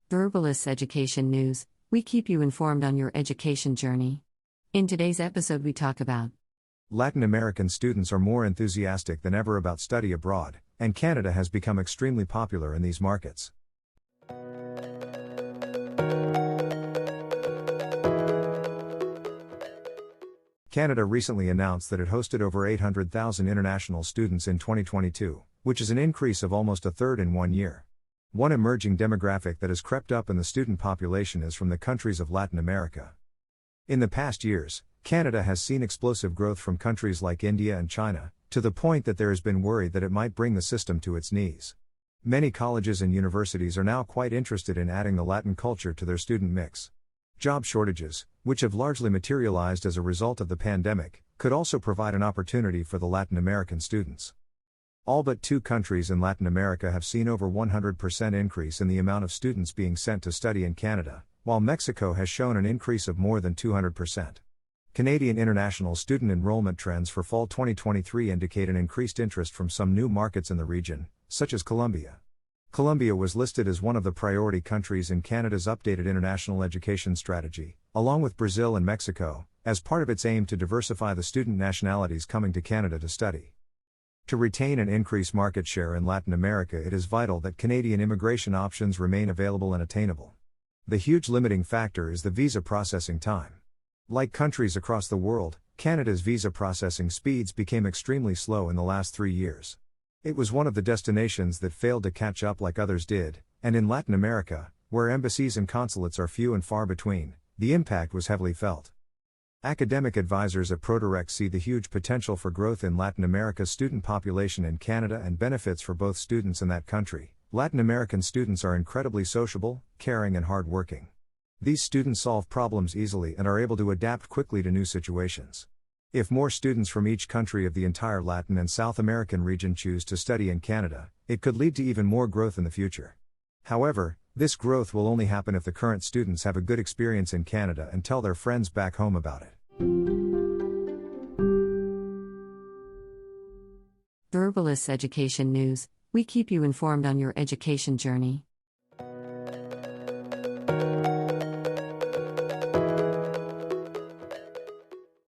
Verbalists Education News, we keep you informed on your education journey. In today's episode, we talk about Latin American students are more enthusiastic than ever about study abroad, and Canada has become extremely popular in these markets. Canada recently announced that it hosted over 800,000 international students in 2022, which is an increase of almost a third in 1 year. One emerging demographic that has crept up in the student population is from the countries of Latin America. In the past years, Canada has seen explosive growth from countries like India and China, to the point that there has been worry that it might bring the system to its knees. Many colleges and universities are now quite interested in adding the Latin culture to their student mix. Job shortages, which have largely materialized as a result of the pandemic, could also provide an opportunity for the Latin American students. All but 2 countries in Latin America have seen over 100% increase in the amount of students being sent to study in Canada, while Mexico has shown an increase of more than 200%. Canadian international student enrollment trends for fall 2023 indicate an increased interest from some new markets in the region, such as Colombia. Colombia was listed as one of the priority countries in Canada's updated international education strategy, along with Brazil and Mexico, as part of its aim to diversify the student nationalities coming to Canada to study. To retain and increase market share in Latin America, it is vital that Canadian immigration options remain available and attainable. The huge limiting factor is the visa processing time. Like countries across the world, Canada's visa processing speeds became extremely slow in the last 3 years. It was one of the destinations that failed to catch up like others did, and in Latin America, where embassies and consulates are few and far between, the impact was heavily felt. Academic advisors at ProDirect see the huge potential for growth in Latin America's student population in Canada and benefits for both students in that country. Latin American students are incredibly sociable, caring, and hardworking. These students solve problems easily and are able to adapt quickly to new situations. If more students from each country of the entire Latin and South American region choose to study in Canada, it could lead to even more growth in the future. However, this growth will only happen if the current students have a good experience in Canada and tell their friends back home about it. Verbalists Education News, we keep you informed on your education journey.